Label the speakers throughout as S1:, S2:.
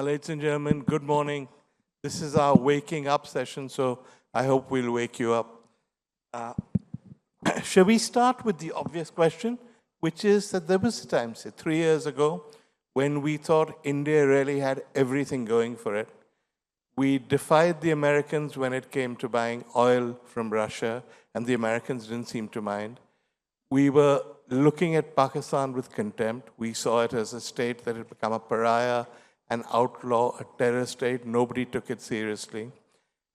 S1: Ladies and gentlemen, good morning. This is our waking up session, so I hope we'll wake you up. Shall we start with the obvious question, which is that there was a time, say 3 years ago, when we thought India really had everything going for it. We defied the Americans when it came to buying oil from Russia, and the Americans didn't seem to mind. We were looking at Pakistan with contempt. We saw it as a state that had become a pariah, an outlaw, a terror state. Nobody took it seriously.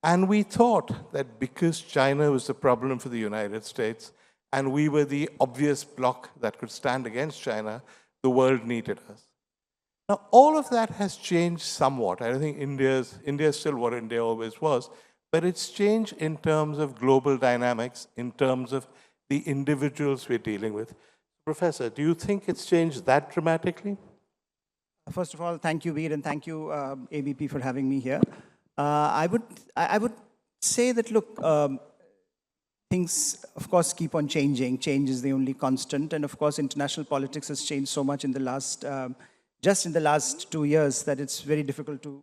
S1: And we thought that because China was the problem for the United States, and we were the obvious bloc that could stand against China, the world needed us. Now, all of that has changed somewhat. I don't think India is still what India always was, but it's changed in terms of global dynamics, in terms of the individuals we're dealing with. Professor, do you think it's changed that dramatically?
S2: First of all, thank you, Veer, and thank you, ABP, for having me here. I would say that, look, things, of course, keep on changing. Change is the only constant. And, of course, international politics has changed so much in the last, just in the last 2 years, that it's very difficult to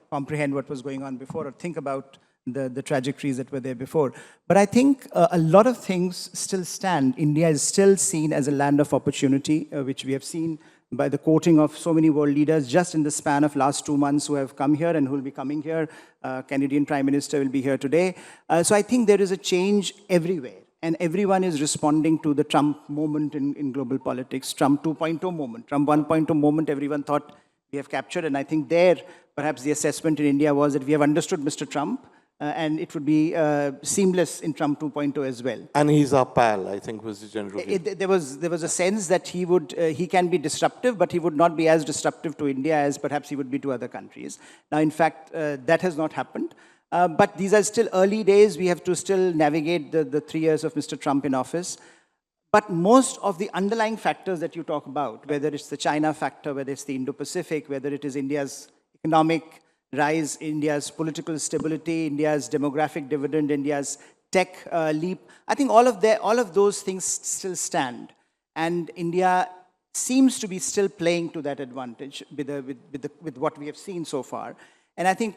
S2: comprehend what was going on before or think about the trajectories that were there before. But I think a lot of things still stand. India is still seen as a land of opportunity, which we have seen by the quoting of so many world leaders just in the span of last 2 months who have come here and who will be coming here. Canadian Prime Minister will be here today. So I think there is a change everywhere. And everyone is responding to the Trump moment in global politics, Trump 2.0 moment. Trump 1.0 moment, everyone thought we have captured. And I think there, perhaps the assessment in India was that we have understood Mr. Trump, and it would be seamless in Trump 2.0 as well.
S1: And he's our pal, I think, was the general view.
S2: There was a sense that he can be disruptive, but he would not be as disruptive to India as perhaps he would be to other countries. Now, in fact, that has not happened. But these are still early days. We have to still navigate the 3 years of Mr. Trump in office. But most of the underlying factors that you talk about, whether it's the China factor, whether it's the Indo-Pacific, whether it is India's economic rise, India's political stability, India's demographic dividend, India's tech leap, I think all of those things still stand. And India seems to be still playing to that advantage with what we have seen so far. And I think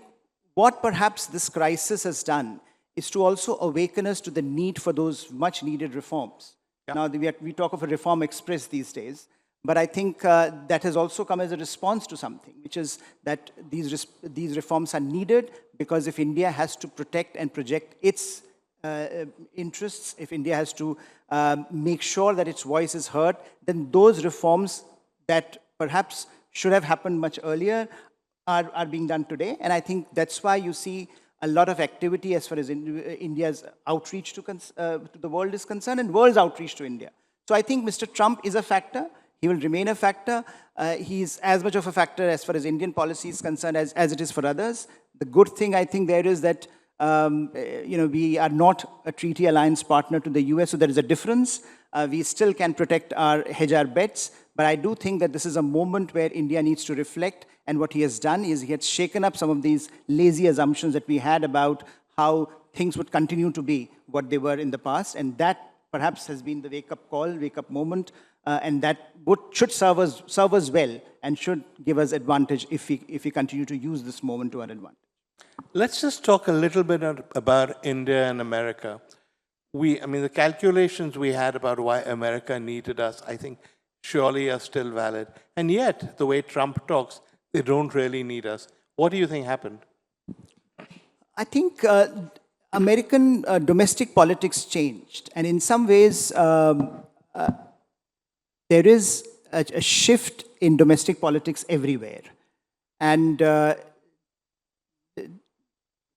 S2: what perhaps this crisis has done is to also awaken us to the need for those much needed reforms. Yeah. Now, we talk of a reform express these days, but I think that has also come as a response to something, which is that these reforms are needed because if India has to protect and project its interests, if India has to make sure that its voice is heard, then those reforms that perhaps should have happened much earlier are being done today. And I think that's why you see a lot of activity as far as India's outreach to the world is concerned and world's outreach to India. So I think Mr. Trump is a factor. He will remain a factor. He's as much of a factor as far as Indian policy is concerned as it is for others. The good thing I think there is that we are not a treaty alliance partner to the US, so there is a difference. We still can hedge our bets, but I do think that this is a moment where India needs to reflect, and what he has done is he has shaken up some of these lazy assumptions that we had about how things would continue to be what they were in the past, and that perhaps has been the wake-up call, wake-up moment, and that should serve us well and should give us advantage if we continue to use this moment to our advantage.
S1: Let's just talk a little bit about India and America. The calculations we had about why America needed us, I think, surely are still valid. And yet, the way Trump talks, they don't really need us. What do you think happened?
S2: I think American domestic politics changed. And in some ways, there is a shift in domestic politics everywhere. And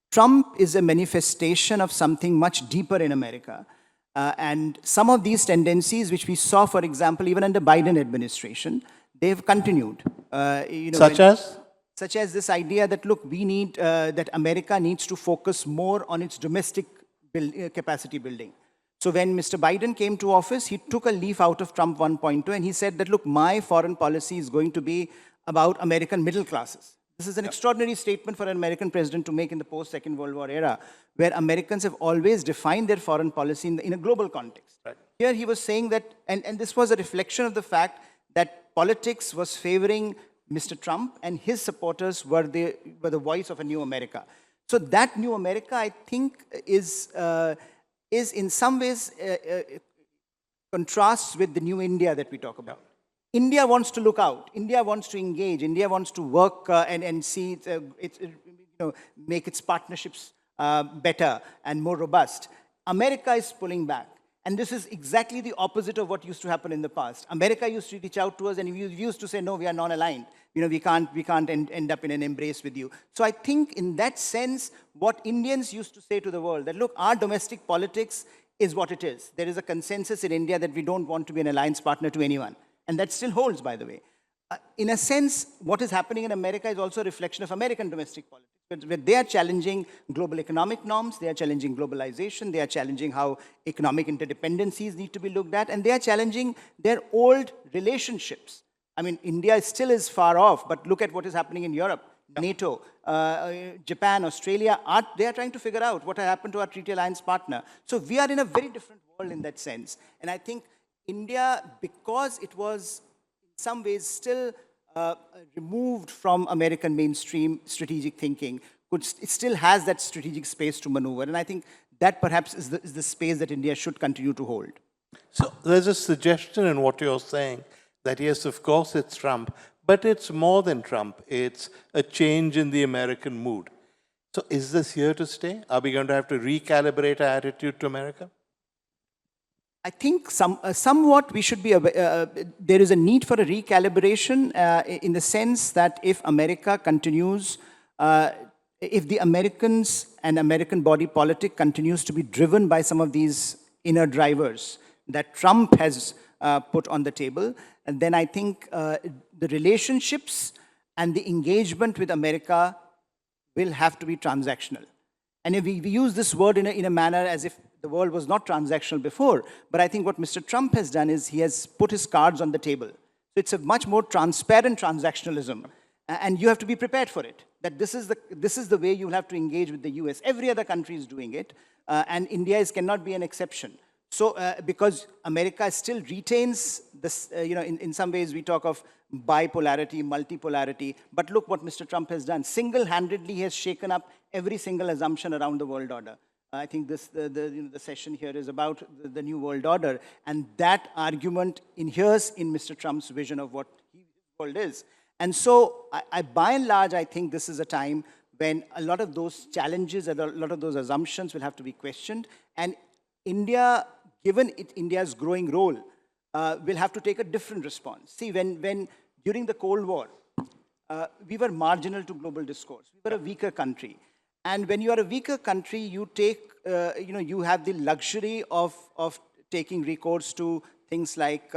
S2: Trump is a manifestation of something much deeper in America. And some of these tendencies, which we saw, for example, even under Biden administration, they've continued. Such as this idea that, look, we need, that America needs to focus more on its domestic capacity building. So when Mr. Biden came to office, he took a leaf out of Trump 1.2 and he said that, look, my foreign policy is going to be about American middle classes. This is an extraordinary statement for an American president to make in the post-Second World War era, where Americans have always defined their foreign policy in a global context. Right. Here he was saying that, and this was a reflection of the fact that politics was favoring Mr. Trump and his supporters were the voice of a new America. So that new America, I think, is in some ways contrasts with the new India that we talk about. India wants to look out. India wants to engage. India wants to work and see make its partnerships better and more robust. America is pulling back. And this is exactly the opposite of what used to happen in the past. America used to reach out to us and we used to say, no, we are non-aligned. We can't end up in an embrace with you. So I think in that sense, what Indians used to say to the world, that look, our domestic politics is what it is. There is a consensus in India that we don't want to be an alliance partner to anyone. And that still holds, by the way. In a sense, what is happening in America is also a reflection of American domestic politics. Where they are challenging global economic norms, they are challenging globalization, they are challenging how economic interdependencies need to be looked at, and they are challenging their old relationships. I mean, India still is far off, but look at what is happening in Europe. NATO, Japan, Australia, they are trying to figure out what happened to our treaty alliance partner. So we are in a very different world in that sense. And I think India, because it was in some ways still removed from American mainstream strategic thinking, it still has that strategic space to maneuver. And I think that perhaps is the space that India should continue to hold.
S1: So there's a suggestion in what you're saying that yes, of course it's Trump, but it's more than Trump. It's a change in the American mood. So is this here to stay? Are we going to have to recalibrate our attitude to America?
S2: I think somewhat we should be aware, there is a need for a recalibration in the sense that if America continues, if the Americans and American body politic continues to be driven by some of these inner drivers that Trump has put on the table, and then I think the relationships and the engagement with America will have to be transactional. And if we use this word in a manner as if the world was not transactional before, but I think what Mr. Trump has done is he has put his cards on the table. So it's a much more transparent transactionalism, and you have to be prepared for it. That this is the way you will have to engage with the US. Every other country is doing it, and India cannot be an exception. So because America still retains this, in some ways we talk of bipolarity, multipolarity, but look what Mr. Trump has done. Single-handedly he has shaken up every single assumption around the world order. I think the session here is about the new world order, and that argument inheres in Mr. Trump's vision of what his world is. And so, by and large, I think this is a time when a lot of those challenges and a lot of those assumptions will have to be questioned, and India, given India's growing role, will have to take a different response. See, when during the Cold War, we were marginal to global discourse. We were a weaker country. And when you are a weaker country, you take, you have the luxury of taking recourse to things like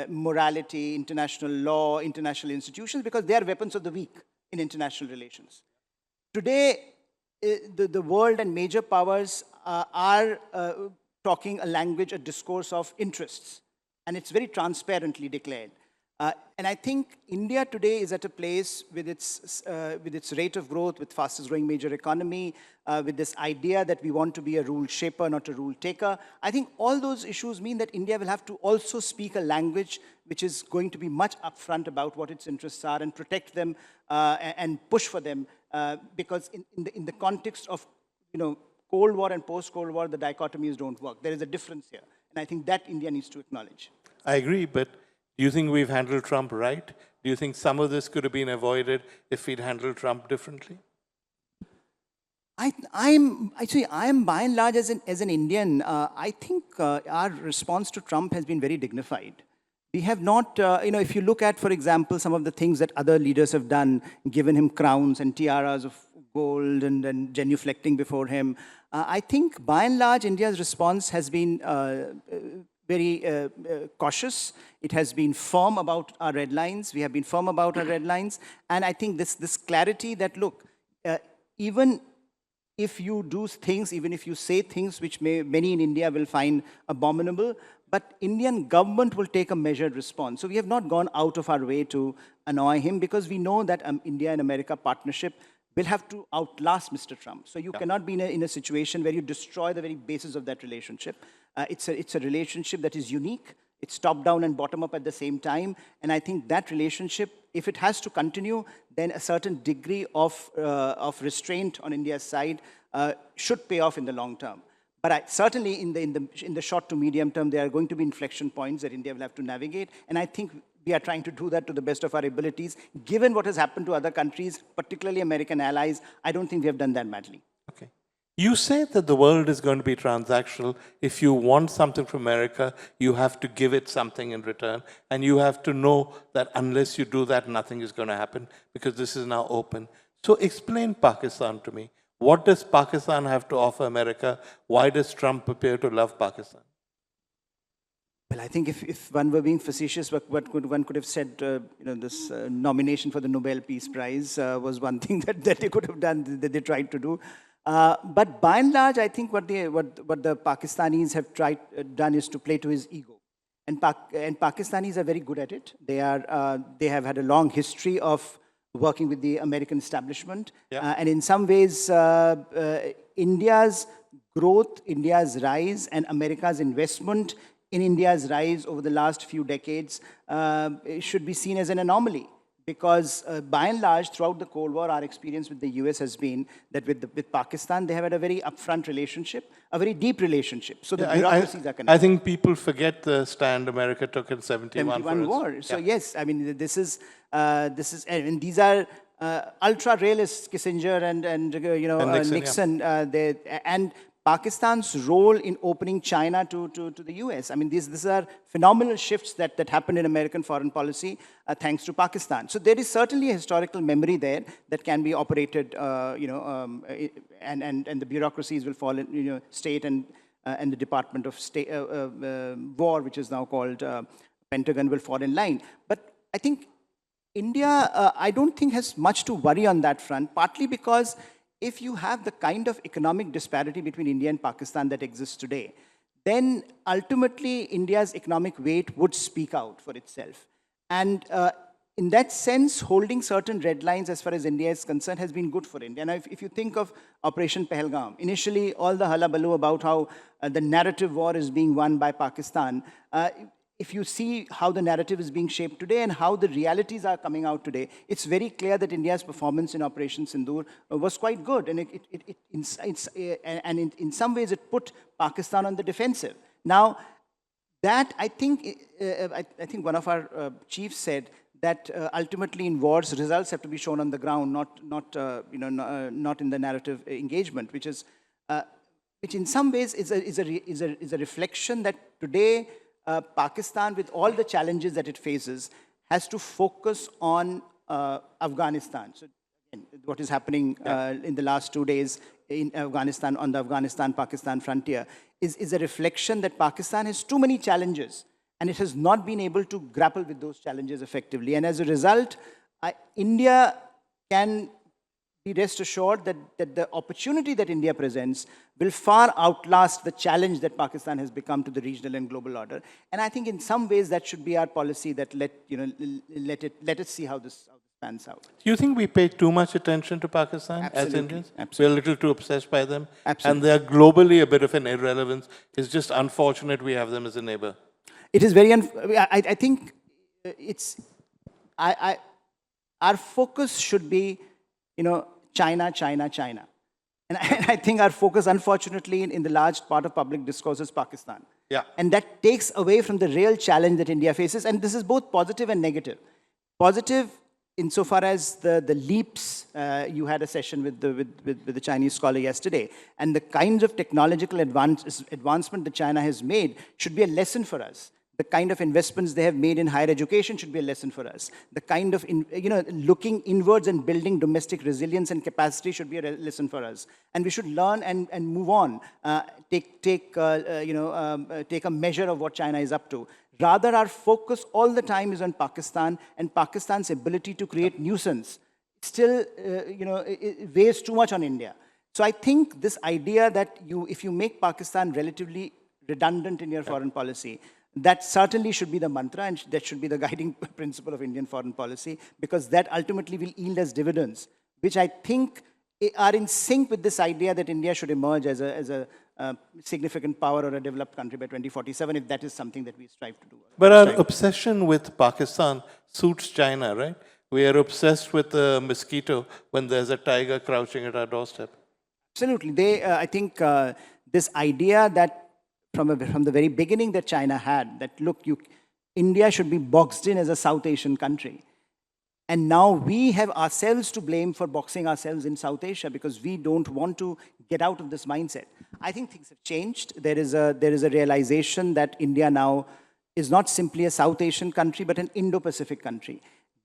S2: morality, international law, international institutions, because they are weapons of the weak in international relations. Today, the world and major powers are talking a language, a discourse of interests, and it's very transparently declared. And I think India today is at a place with its rate of growth, with fastest growing major economy, with this idea that we want to be a rule shaper, not a rule taker. I think all those issues mean that India will have to also speak a language which is going to be much upfront about what its interests are and protect them and push for them, because in the context of Cold War and post-Cold War, the dichotomies don't work. There is a difference here, and I think that India needs to acknowledge.
S1: I agree, but do you think we've handled Trump right? Do you think some of this could have been avoided if we'd handled Trump differently?
S2: I am by and large as an Indian, I think our response to Trump has been very dignified. We have not, if you look at, for example, some of the things that other leaders have done, given him crowns and tiaras of gold and genuflecting before him, I think by and large India's response has been very cautious. It has been firm about our red lines. We have been firm about our red lines. And I think this clarity that, look, even if you do things, even if you say things which many in India will find abominable, but Indian government will take a measured response. So we have not gone out of our way to annoy him, because we know that India and America partnership will have to outlast Mr. Trump. So you cannot be in a situation where you destroy the very basis of that relationship. It's a relationship that is unique. It's top-down and bottom-up at the same time. And I think that relationship if it has to continue, then a certain degree of restraint on India's side should pay off in the long term. But certainly in the short to medium term, there are going to be inflection points that India will have to navigate. And I think we are trying to do that to the best of our abilities. Given what has happened to other countries, particularly American allies, I don't think we have done that badly.
S1: Okay. You say that the world is going to be transactional. If you want something from America, you have to give it something in return. And you have to know that unless you do that, nothing is going to happen because this is now open. So explain Pakistan to me. What does Pakistan have to offer America? Why does Trump appear to love Pakistan?
S2: Well, I think if one were being facetious, one could have said, this nomination for the Nobel Peace Prize was one thing that they could have done, that they tried to do. But by and large, I think what the Pakistanis have done is to play to his ego. And Pakistanis are very good at it. They have had a long history of working with the American establishment. Yeah. And in some ways, India's growth, India's rise, and America's investment in India's rise over the last few decades should be seen as an anomaly. Because by and large, throughout the Cold War, our experience with the US has been that with Pakistan, they have had a very upfront relationship, a very deep relationship. So the bureaucracies are connected.
S1: I think people forget the stand America took in 71
S2: war. So yes, I mean, this is, and these are ultra-realists, Kissinger and Nixon. Yeah. And Pakistan's role in opening China to the US. I mean, these are phenomenal shifts that happened in American foreign policy thanks to Pakistan. So there is certainly a historical memory there that can be operated, and the bureaucracies will fall in, state and the Department of State, War, which is now called Pentagon, will fall in line. But I think India, I don't think has much to worry on that front, partly because if you have the kind of economic disparity between India and Pakistan that exists today, then ultimately India's economic weight would speak out for itself. And in that sense, holding certain red lines as far as India is concerned has been good for India. And if you think of Operation Pahalgam, initially all the hullabaloo about how the narrative war is being won by Pakistan, if you see how the narrative is being shaped today and how the realities are coming out today, it's very clear that India's performance in Operation Sindoor was quite good. And in some ways, it put Pakistan on the defensive. Now, that I think one of our chiefs said that ultimately in wars, results have to be shown on the ground, not in the narrative engagement, which in some ways is a reflection that today, Pakistan, with all the challenges that it faces, has to focus on Afghanistan. So, what is happening in the last 2 days in Afghanistan, on the Afghanistan-Pakistan frontier, is a reflection that Pakistan has too many challenges, and it has not been able to grapple with those challenges effectively. And as a result, India can be rest assured that the opportunity that India presents will far outlast the challenge that Pakistan has become to the regional and global order. And I think in some ways that should be our policy, that let it see how this pans out.
S1: Do you think we pay too much attention to Pakistan as Indians?
S2: Absolutely.
S1: We're a little too obsessed by them?
S2: Absolutely.
S1: And they're globally a bit of an irrelevance. It's just unfortunate we have them as a neighbor.
S2: It is very, I think our focus should be, China, China, China. And I think our focus, unfortunately, in the large part of public discourse is Pakistan.
S1: Yeah.
S2: And that takes away from the real challenge that India faces. And this is both positive and negative. Positive insofar as the leaps, you had a session with the Chinese scholar yesterday, and the kinds of technological advancement that China has made should be a lesson for us. The kind of investments they have made in higher education should be a lesson for us. The kind of, looking inwards and building domestic resilience and capacity should be a lesson for us. And we should learn and move on, take a measure of what China is up to. Rather, our focus all the time is on Pakistan and Pakistan's ability to create nuisance. Still, it weighs too much on India. So I think this idea that if you make Pakistan relatively redundant in your foreign policy, that certainly should be the mantra, and that should be the guiding principle of Indian foreign policy, because that ultimately will yield us dividends, which I think are in sync with this idea that India should emerge as a significant power or a developed country by 2047, if that is something that we strive to do.
S1: But our obsession with Pakistan suits China, right? We are obsessed with the mosquito when there's a tiger crouching at our doorstep.
S2: Absolutely. I think this idea that from the very beginning that China had, that look, India should be boxed in as a South Asian country. And now we have ourselves to blame for boxing ourselves in South Asia because we don't want to get out of this mindset. I think things have changed. There is a realization that India now is not simply a South Asian country, but an Indo-Pacific country.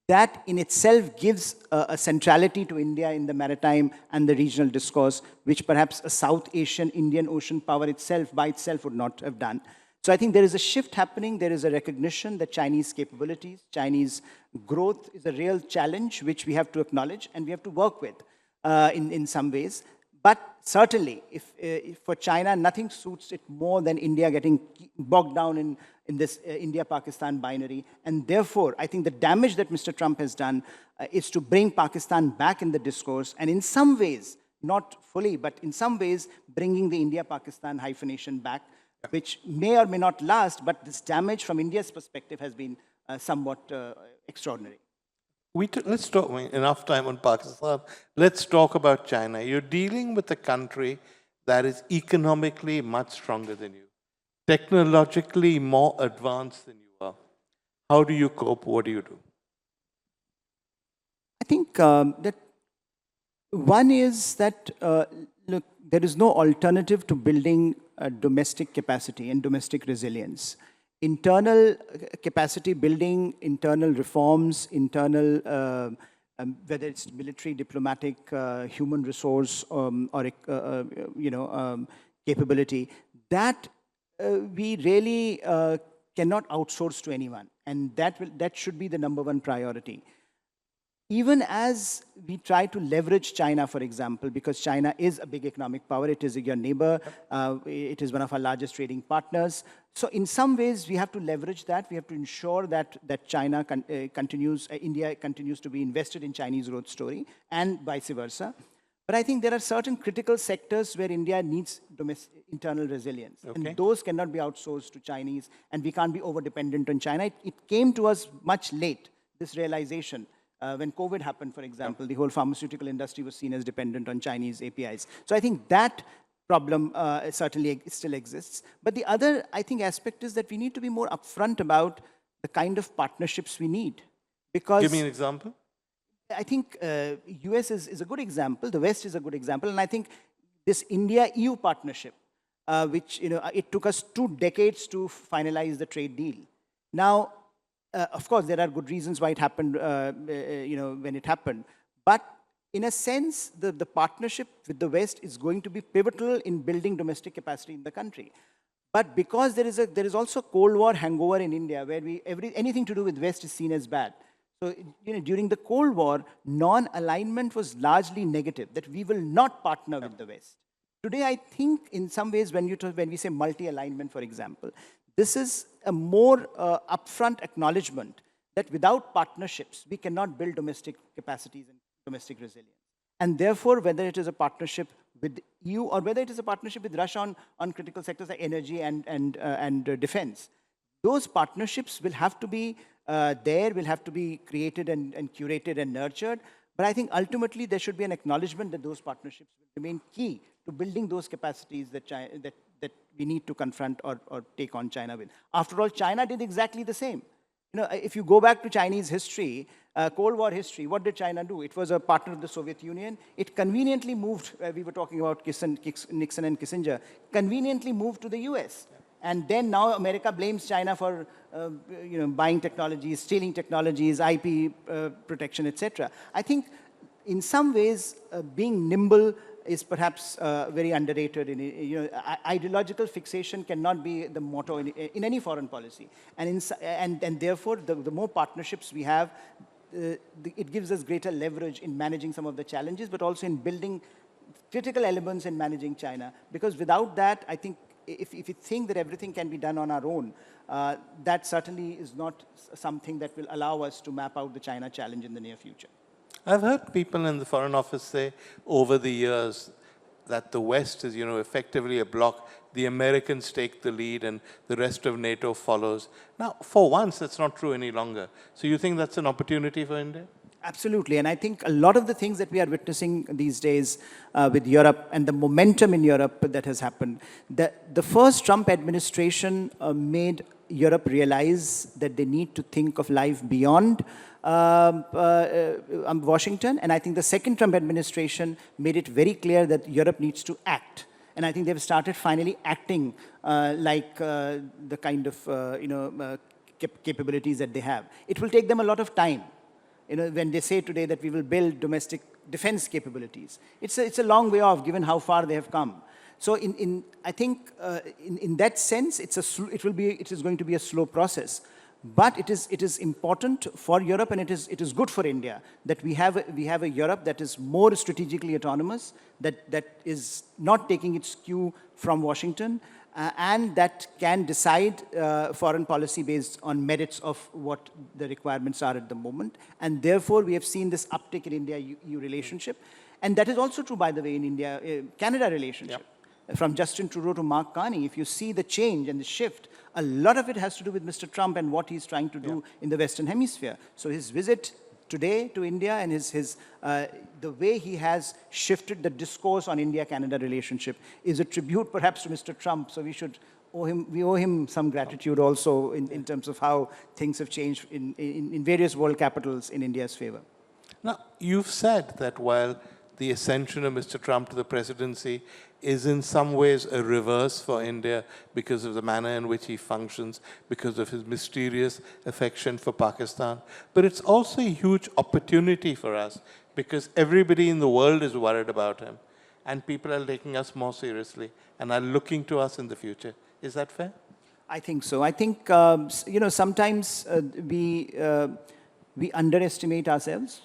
S2: That in itself gives a centrality to India in the maritime and the regional discourse, which perhaps a South Asian, Indian Ocean power itself, by itself, would not have done. So I think there is a shift happening. There is a recognition that Chinese capabilities, Chinese growth is a real challenge, which we have to acknowledge and we have to work with in some ways. But certainly, if for China, nothing suits it more than India getting bogged down in this India-Pakistan binary. And therefore, I think the damage that Mr. Trump has done is to bring Pakistan back in the discourse. And in some ways, not fully, but in some ways, bringing the India-Pakistan hyphenation back, which may or may not last, but this damage from India's perspective has been somewhat extraordinary.
S1: Let's talk, enough time on Pakistan. Let's talk about China. You're dealing with a country that is economically much stronger than you, technologically more advanced than you are. How do you cope? What do you do?
S2: I think that one is that, look, there is no alternative to building domestic capacity and domestic resilience. Internal capacity building, internal reforms, internal, whether it's military, diplomatic, human resource, or capability, that we really cannot outsource to anyone. And that should be the number one priority. Even as we try to leverage China, for example, because China is a big economic power, it is your neighbor, it is one of our largest trading partners. So in some ways, we have to leverage that. We have to ensure that China India continues to be invested in Chinese growth story and vice versa. But I think there are certain critical sectors where India needs internal resilience. Okay. And those cannot be outsourced to Chinese, and we can't be over-dependent on China. It came to us much late, this realization. When COVID happened, for example, the whole pharmaceutical industry was seen as dependent on Chinese APIs. So I think that problem certainly still exists. But the other, I think, aspect is that we need to be more upfront about the kind of partnerships we need. Because
S1: give me an example.
S2: I think US is a good example. The West is a good example. And I think this India-EU partnership, which it took us 2 decades to finalize the trade deal. Now, of course, there are good reasons why it happened, when it happened. But in a sense, the partnership with the West is going to be pivotal in building domestic capacity in the country. But because there is also Cold War hangover in India, where anything to do with West is seen as bad. So during the Cold War, non-alignment was largely negative, that we will not partner with the West. Today, I think in some ways, when we say multi-alignment, for example, this is a more upfront acknowledgement that without partnerships, we cannot build domestic capacities and domestic resilience. And therefore, whether it is a partnership with the EU or whether it is a partnership with Russia on critical sectors like energy and defense, those partnerships will have to be will have to be created and curated and nurtured. But I think ultimately there should be an acknowledgement that those partnerships will remain key to building those capacities that we need to confront or take on China with. After all, China did exactly the same. If you go back to Chinese history, Cold War history, what did China do? It was a partner of the Soviet Union. It conveniently moved, we were talking about Nixon and Kissinger, conveniently moved to the US. And then now America blames China for buying technologies, stealing technologies, IP protection, etc. I think in some ways being nimble is perhaps very underrated. Ideological fixation cannot be the motto in any foreign policy. And therefore, the more partnerships we have, it gives us greater leverage in managing some of the challenges, but also in building critical elements in managing China. Because without that, I think if you think that everything can be done on our own, that certainly is not something that will allow us to map out the China challenge in the near future.
S1: I've heard people in the Foreign Office say over the years that the West is, effectively a bloc. The Americans take the lead and the rest of NATO follows. Now, for once, that's not true any longer. So you think that's an opportunity for India?
S2: Absolutely. And I think a lot of the things that we are witnessing these days with Europe and the momentum in Europe that has happened, the first Trump administration made Europe realize that they need to think of life beyond Washington. And I think the second Trump administration made it very clear that Europe needs to act. And I think they've started finally acting like the kind of capabilities that they have. It will take them a lot of time. When they say today that we will build domestic defense capabilities, it's a long way off given how far they have come. So I think in that sense, it is going to be a slow process. But it is important for Europe, and it is good for India that we have a Europe that is more strategically autonomous, that is not taking its cue from Washington, and that can decide foreign policy based on merits of what the requirements are at the moment. And therefore, we have seen this uptick in India-EU relationship. And that is also true, by the way, in India-Canada relationship. Yep. From Justin Trudeau to Mark Carney, if you see the change and the shift, a lot of it has to do with Mr. Trump and what he's trying to do in the Western Hemisphere. So his visit today to India and the way he has shifted the discourse on India-Canada relationship is a tribute perhaps to Mr. Trump. So we owe him some gratitude also in terms of how things have changed in various world capitals in India's favor.
S1: Now, you've said that while the ascension of Mr. Trump to the presidency is in some ways a reverse for India because of the manner in which he functions, because of his mysterious affection for Pakistan. But it's also a huge opportunity for us because everybody in the world is worried about him and people are taking us more seriously and are looking to us in the future. Is that fair?
S2: I think so. I think, sometimes we underestimate ourselves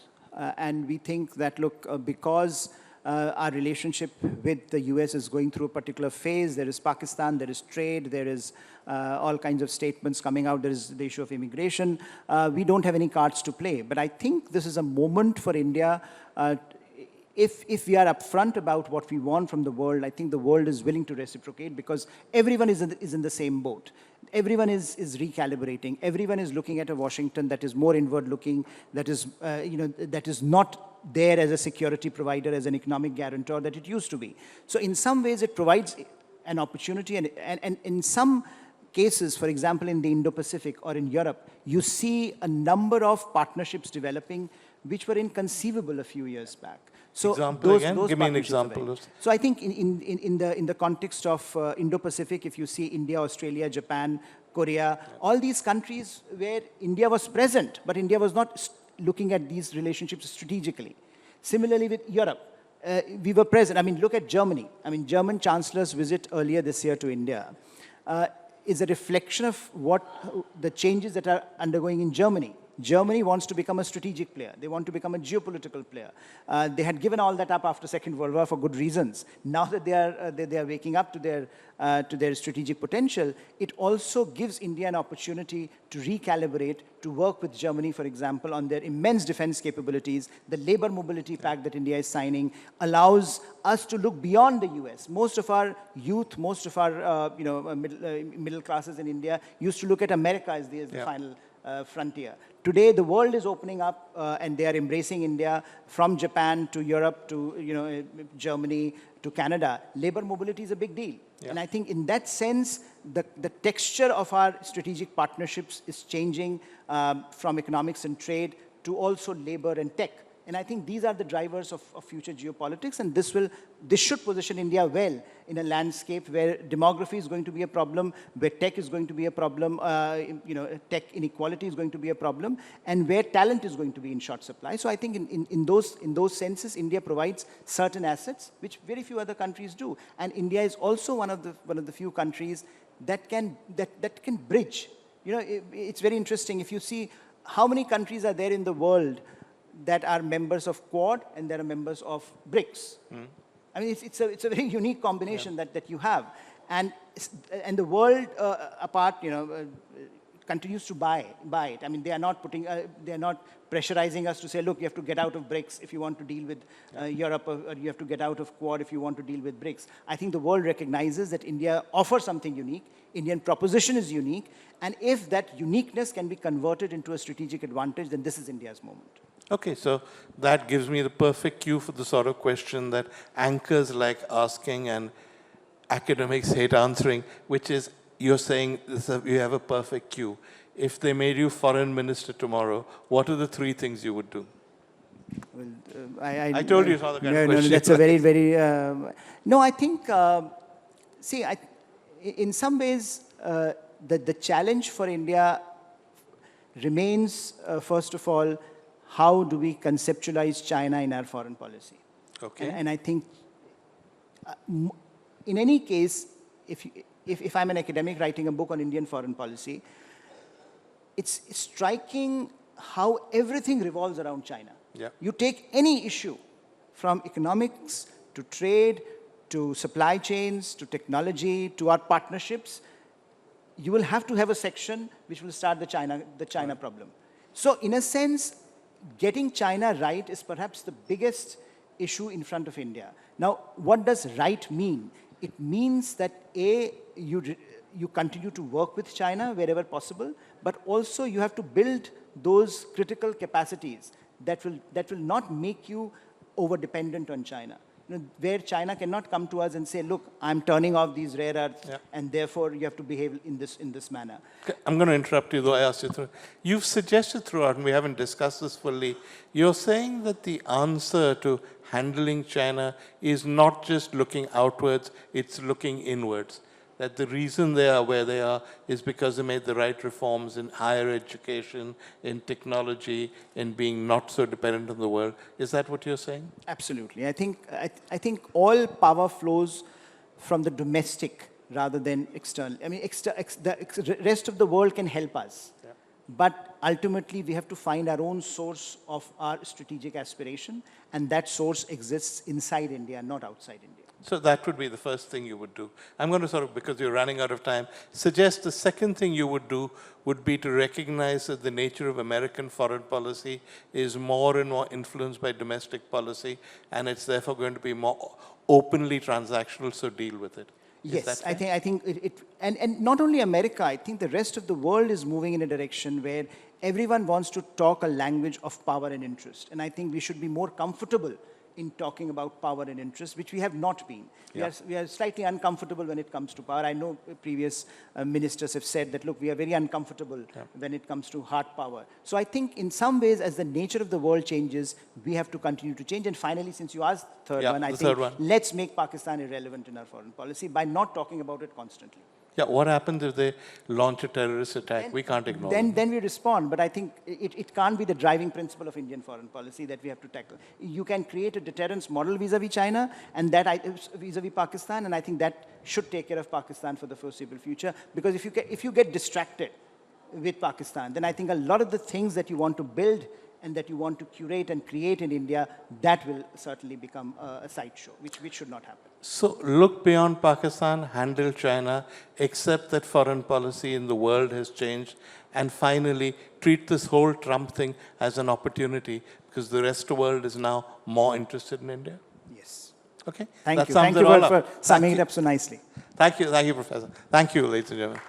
S2: and we think that, look, because our relationship with the US is going through a particular phase. There is Pakistan, there is trade, there is all kinds of statements coming out, there is the issue of immigration. We don't have any cards to play. But I think this is a moment for India. If we are upfront about what we want from the world, I think the world is willing to reciprocate because everyone is in the same boat. Everyone is recalibrating. Everyone is looking at a Washington that is more inward-looking, that is not there as a security provider, as an economic guarantor that it used to be. So in some ways, it provides an opportunity. And in some cases, for example, in the Indo-Pacific or in Europe, you see a number of partnerships developing which were inconceivable a few years back. So
S1: Give me an example.
S2: So I think in the context of Indo-Pacific, if you see India, Australia, Japan, Korea, all these countries where India was present, but India was not looking at these relationships strategically. Similarly with Europe, we were present. I mean, look at Germany. I mean, German Chancellor's visit earlier this year to India is a reflection of what the changes that are undergoing in Germany. Germany wants to become a strategic player. They want to become a geopolitical player. They had given all that up after Second World War for good reasons. Now that they are waking up to their strategic potential, it also gives India an opportunity to recalibrate, to work with Germany, for example, on their immense defense capabilities. The labor mobility pact that India is signing allows us to look beyond the US. Most of our youth, most of our middle classes in India used to look at America as the final frontier. Today, the world is opening up and they are embracing India from Japan to Europe to Germany to Canada. Labor mobility is a big deal. Yeah. And I think in that sense, the texture of our strategic partnerships is changing from economics and trade to also labor and tech. And I think these are the drivers of future geopolitics, and this should position India well in a landscape where demography is going to be a problem, where tech is going to be a problem, tech inequality is going to be a problem, and where talent is going to be in short supply. So I think in those senses, India provides certain assets which very few other countries do, and India is also one of the few countries that can bridge. It's very interesting if you see how many countries are there in the world that are members of Quad and that are members of BRICS. I mean, it's a very unique combination that you have, and the world apart, continues to buy it. I mean, they are not pressurizing us to say, look, you have to get out of BRICS if you want to deal with Europe, or you have to get out of Quad if you want to deal with BRICS. I think the world recognizes that India offers something unique. Indian proposition is unique, and if that uniqueness can be converted into a strategic advantage, then this is India's moment.
S1: Okay, so that gives me the perfect cue for the sort of question that anchors like asking and academics hate answering, which is you're saying you have a perfect cue. If they made you foreign minister tomorrow, what are the 3 things you would do?
S2: Well,
S1: I told you it's not the kind of question.
S2: No, that's a very, very... no, I think, see, in some ways, the challenge for India remains, first of all, how do we conceptualize China in our foreign policy?
S1: Okay.
S2: And I think, in any case, if I'm an academic writing a book on Indian foreign policy, it's striking how everything revolves around China.
S1: Yeah.
S2: You take any issue, from economics to trade, to supply chains, to technology, to our partnerships, you will have to have a section which will start the China problem. So in a sense, getting China right is perhaps the biggest issue in front of India. Now, what does right mean? It means that A, you continue to work with China wherever possible, but also you have to build those critical capacities that will not make you over-dependent on China. You know, where China cannot come to us and say, look, I'm turning off these rare earths, and therefore you have to behave in this manner.
S1: Okay, I'm going to interrupt you, though I asked you through. You've suggested throughout, and we haven't discussed this fully, you're saying that the answer to handling China is not just looking outwards, it's looking inwards. That the reason they are where they are is because they made the right reforms in higher education, in technology, in being not so dependent on the world. Is that what you're saying?
S2: Absolutely. I think all power flows from the domestic rather than external. I mean, the rest of the world can help us. Yeah. But ultimately, we have to find our own source of our strategic aspiration, and that source exists inside India, not outside India.
S1: So that would be the first thing you would do. I'm going to sort of, because you're running out of time, suggest the second thing you would do would be to recognize that the nature of American foreign policy is more and more influenced by domestic policy, and it's therefore going to be more openly transactional, so deal with it.
S2: Yes, I think and not only America, I think the rest of the world is moving in a direction where everyone wants to talk a language of power and interest. And I think we should be more comfortable in talking about power and interest, which we have not been. We are slightly uncomfortable when it comes to power. I know previous ministers have said that, look, we are very uncomfortable when it comes to hard power. So I think in some ways, as the nature of the world changes, we have to continue to change. And finally, since you asked the third one, I think let's make Pakistan irrelevant in our foreign policy by not talking about it constantly.
S1: Yeah, what happens if they launch a terrorist attack? We can't ignore them.
S2: Then we respond, but I think it can't be the driving principle of Indian foreign policy that we have to tackle. You can create a deterrence model vis-a-vis China, and that vis-a-vis Pakistan, and I think that should take care of Pakistan for the foreseeable future, because if you get distracted with Pakistan, then I think a lot of the things that you want to build and that you want to curate and create in India, that will certainly become a sideshow, which should not happen.
S1: So look beyond Pakistan, handle China, accept that foreign policy in the world has changed, and finally treat this whole Trump thing as an opportunity, because the rest of the world is now more interested in India?
S2: Yes.
S1: Okay.
S2: Thank you. Thank you for summing it up so nicely.
S1: Thank you, Professor. Thank you, ladies and gentlemen.